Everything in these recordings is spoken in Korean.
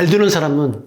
잘 되는 사람은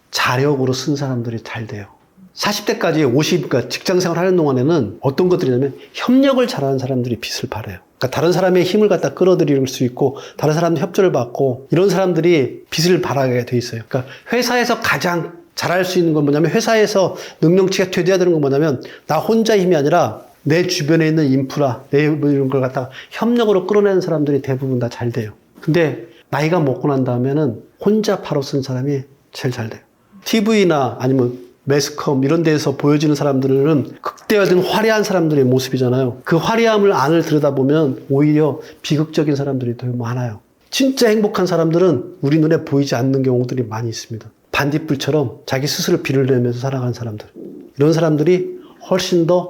자력으로 쓴 사람들이 잘 돼요. 40대까지 그러니까 직장 생활 하는 동안에는 어떤 것들이냐면 협력을 잘하는 사람들이 빚을 벌어요. 그러니까 다른 사람의 힘을 갖다 끌어들일 수 있고 다른 사람들 협조를 받고 이런 사람들이 빚을 벌게 돼 있어요. 그러니까 회사에서 가장 잘할 수 있는 건 뭐냐면 회사에서 능력치가 되어야 되는 건 뭐냐면 나 혼자 힘이 아니라 내 주변에 있는 인프라, 이런 걸 갖다가 협력으로 끌어내는 사람들이 대부분 다 잘 돼요. 근데 나이가 먹고 난 다음에는 혼자 바로 쓴 사람이 제일 잘 돼요. TV나 아니면 매스컴 이런 데에서 보여지는 사람들은 극대화된 화려한 사람들의 모습이잖아요. 그 화려함을 안을 들여다보면 오히려 비극적인 사람들이 더 많아요. 진짜 행복한 사람들은 우리 눈에 보이지 않는 경우들이 많이 있습니다. 반딧불처럼 자기 스스로 비를 내면서 살아가는 사람들. 이런 사람들이 훨씬 더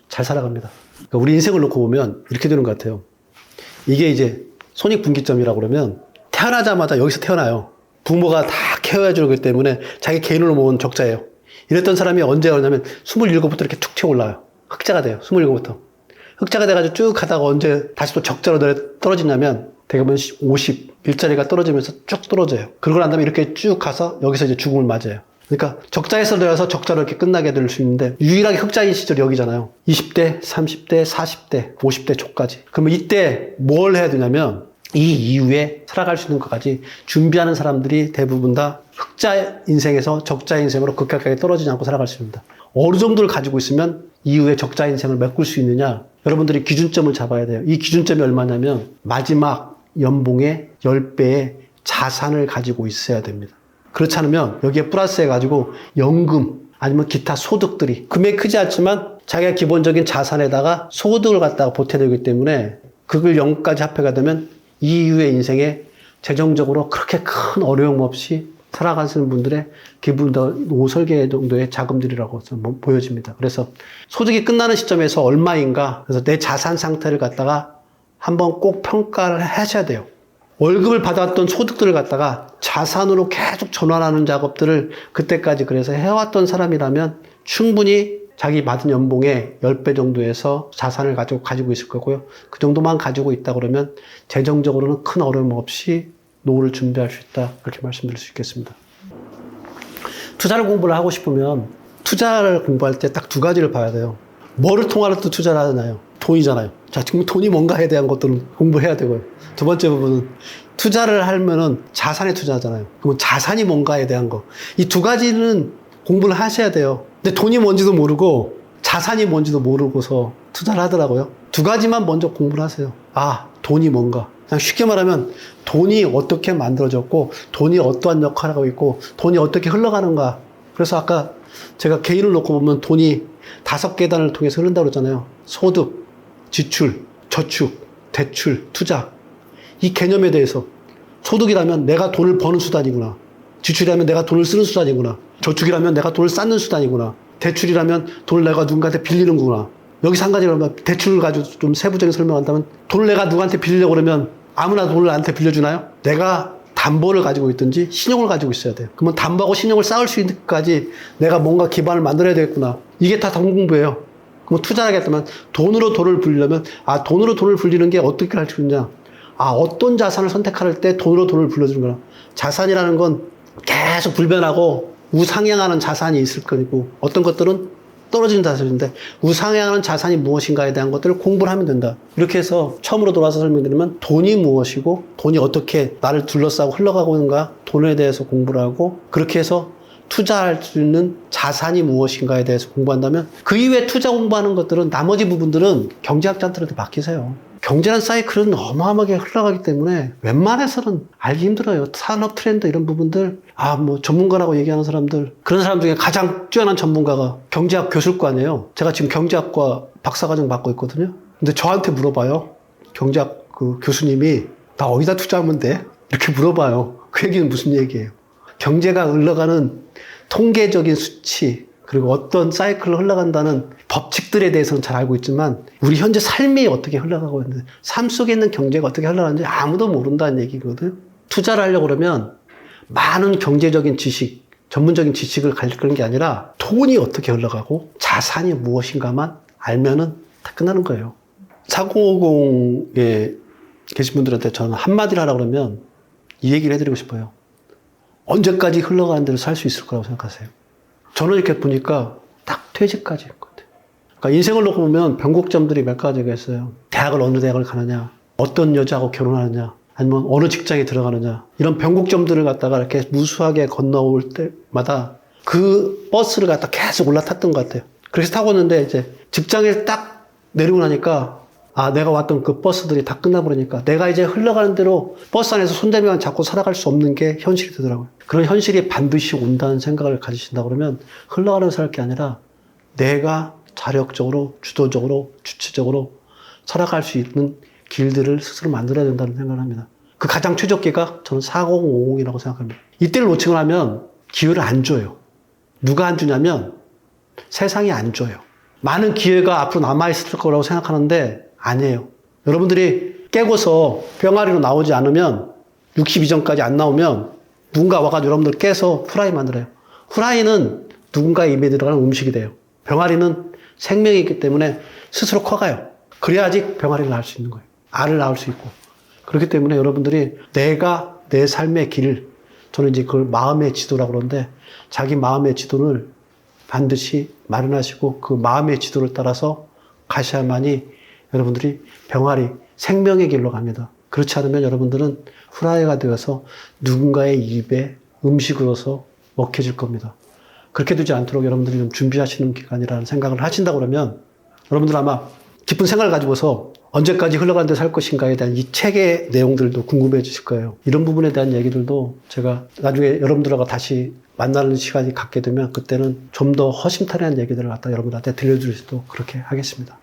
잘 살아갑니다. 그러니까 우리 인생을 놓고 보면 이렇게 되는 것 같아요. 이게 이제 손익분기점이라고 그러면 태어나자마자 여기서 태어나요. 부모가 다 케어해주기 때문에 자기 개인으로 모은 적자예요. 이랬던 사람이 언제 오냐면 27부터 이렇게 툭 튀어 올라요. 흑자가 돼요. 27부터. 흑자가 돼가지고 쭉 가다가 언제 다시 또 적자로 떨어지냐면 대부분 50, 일자리가 떨어지면서 쭉 떨어져요. 그러고 난 다음에 이렇게 쭉 가서 여기서 이제 죽음을 맞아요. 그러니까 적자에서 들어서 적자로 이렇게 끝나게 될 수 있는데 유일하게 흑자인 시절이 여기잖아요. 20대, 30대, 40대, 50대 초까지. 그러면 이때 뭘 해야 되냐면 이 이후에 살아갈 수 있는 것까지 준비하는 사람들이 대부분 다 흑자 인생에서 적자 인생으로 급격하게 떨어지지 않고 살아갈 수 있습니다. 어느 정도를 가지고 있으면 이후에 적자 인생을 메꿀 수 있느냐? 여러분들이 기준점을 잡아야 돼요. 이 기준점이 얼마냐면 마지막 연봉의 10배의 자산을 가지고 있어야 됩니다. 그렇지 않으면 여기에 플러스 해가지고 연금 아니면 기타 소득들이 금액이 크지 않지만 자기가 기본적인 자산에다가 소득을 갖다가 보태야 되기 때문에 그걸 0까지 합해가 되면 이후의 인생에 재정적으로 그렇게 큰 어려움 없이 살아가시는 분들의 기분 더 5설계 정도의 자금들이라고 보여집니다. 그래서 소득이 끝나는 시점에서 얼마인가, 그래서 내 자산 상태를 갖다가 한번 꼭 평가를 하셔야 돼요. 월급을 받았던 소득들을 갖다가 자산으로 계속 전환하는 작업들을 그때까지 그래서 해왔던 사람이라면 충분히 자기 받은 연봉의 10배 정도에서 자산을 가지고 있을 거고요. 그 정도만 가지고 있다 그러면 재정적으로는 큰 어려움 없이 노후를 준비할 수 있다. 그렇게 말씀드릴 수 있겠습니다. 투자를 공부를 하고 싶으면 투자를 공부할 때 딱 두 가지를 봐야 돼요. 뭐를 통하여 또 투자를 하나요? 돈이잖아요. 자, 지금 돈이 뭔가에 대한 것들은 공부해야 되고요. 두 번째 부분은 투자를 하면은 자산에 투자하잖아요. 그러면 자산이 뭔가에 대한 거. 이 두 가지는 공부를 하셔야 돼요. 근데 돈이 뭔지도 모르고 자산이 뭔지도 모르고서 투자를 하더라고요. 두 가지만 먼저 공부를 하세요. 아, 돈이 뭔가. 그냥 쉽게 말하면 돈이 어떻게 만들어졌고 돈이 어떠한 역할을 하고 있고 돈이 어떻게 흘러가는가. 그래서 아까 제가 개인을 놓고 보면 돈이 5계단을 통해서 흐른다고 그랬잖아요. 소득, 지출, 저축, 대출, 투자. 이 개념에 대해서 소득이라면 내가 돈을 버는 수단이구나. 지출이라면 내가 돈을 쓰는 수단이구나. 저축이라면 내가 돈을 쌓는 수단이구나. 대출이라면 돈을 내가 누군가한테 빌리는구나. 여기서 한 가지로 대출을 가지고 좀 세부적인 설명한다면 돈을 내가 누구한테 빌리려고 그러면 아무나 돈을 나한테 빌려주나요? 내가 담보를 가지고 있든지 신용을 가지고 있어야 돼요. 그러면 담보하고 신용을 쌓을 수 있는까지 내가 뭔가 기반을 만들어야 되겠구나. 이게 다 돈 공부예요. 그럼 투자를 하겠다면 돈으로 돈을 불리려면 돈으로 돈을 불리는 게 어떻게 할 수 있냐. 어떤 자산을 선택할 때 돈으로 돈을 불려주는 거나. 자산이라는 건 계속 불변하고 우상향하는 자산이 있을 거고 어떤 것들은 떨어지는 자산인데 우상향하는 자산이 무엇인가에 대한 것들을 공부를 하면 된다. 이렇게 해서 처음으로 돌아와서 설명드리면 돈이 무엇이고 돈이 어떻게 나를 둘러싸고 흘러가고 있는가 돈에 대해서 공부를 하고 그렇게 해서 투자할 수 있는 자산이 무엇인가에 대해서 공부한다면 그 이후에 투자 공부하는 것들은 나머지 부분들은 경제학자한테 맡기세요. 경제란 사이클은 어마어마하게 흘러가기 때문에 웬만해서는 알기 힘들어요. 산업 트렌드 이런 부분들 전문가라고 얘기하는 사람들 그런 사람 중에 가장 뛰어난 전문가가 경제학 교수과네요. 제가 지금 경제학과 박사과정 맡고 있거든요. 근데 저한테 물어봐요. 경제학 그 교수님이 나 어디다 투자하면 돼? 이렇게 물어봐요. 그 얘기는 무슨 얘기예요? 경제가 흘러가는 통계적인 수치 그리고 어떤 사이클로 흘러간다는 법칙들에 대해서는 잘 알고 있지만 우리 현재 삶이 어떻게 흘러가고 있는지 삶 속에 있는 경제가 어떻게 흘러가는지 아무도 모른다는 얘기거든. 투자를 하려고 그러면 많은 경제적인 지식, 전문적인 지식을 가지는 게 아니라 돈이 어떻게 흘러가고 자산이 무엇인가만 알면은 다 끝나는 거예요. 4050에 계신 분들한테 저는 한마디를 하라고 그러면 이 얘기를 해드리고 싶어요. 언제까지 흘러가는 대로 살 수 있을 거라고 생각하세요? 저는 이렇게 보니까 딱 퇴직까지인 것 같아요. 그러니까 인생을 놓고 보면 변곡점들이 몇 가지가 있어요. 대학을 어느 대학을 가느냐, 어떤 여자하고 결혼하느냐, 아니면 어느 직장에 들어가느냐, 이런 변곡점들을 갖다가 이렇게 무수하게 건너올 때마다 그 버스를 갖다 계속 올라탔던 것 같아요. 그래서 타고 있는데 이제 직장에 딱 내리고 나니까 내가 왔던 그 버스들이 다 끝나버리니까 내가 이제 흘러가는 대로 버스 안에서 손대면 잡고 살아갈 수 없는 게 현실이 되더라고요. 그런 현실이 반드시 온다는 생각을 가지신다 그러면 흘러가는 살 게 아니라 내가 자력적으로, 주도적으로, 주체적으로 살아갈 수 있는 길들을 스스로 만들어야 된다는 생각을 합니다. 그 가장 최적기가 저는 4050이라고 생각합니다. 이때를 놓치고 나면 기회를 안 줘요. 누가 안 주냐면 세상이 안 줘요. 많은 기회가 앞으로 남아있을 거라고 생각하는데 아니에요. 여러분들이 깨고서 병아리로 나오지 않으면 60 이전까지 안 나오면 누군가 와가지고 여러분들 깨서 후라이 만들어요. 후라이는 누군가의 입에 들어가는 음식이 돼요. 병아리는 생명이 있기 때문에 스스로 커가요. 그래야지 병아리를 낳을 수 있는 거예요. 알을 낳을 수 있고. 그렇기 때문에 여러분들이 내가 내 삶의 길, 저는 이제 그걸 마음의 지도라고 그러는데 자기 마음의 지도를 반드시 마련하시고 그 마음의 지도를 따라서 가셔야만이 여러분들이 병아리, 생명의 길로 갑니다. 그렇지 않으면 여러분들은 후라이가 되어서 누군가의 입에 음식으로서 먹혀질 겁니다. 그렇게 되지 않도록 여러분들이 좀 준비하시는 기간이라는 생각을 하신다고 그러면 여러분들 아마 깊은 생각을 가지고서 언제까지 흘러가는 데 살 것인가에 대한 이 책의 내용들도 궁금해 주실 거예요. 이런 부분에 대한 얘기들도 제가 나중에 여러분들하고 다시 만나는 시간이 갖게 되면 그때는 좀 더 허심탄회한 얘기들을 갖다 여러분들한테 들려드릴 수도 그렇게 하겠습니다.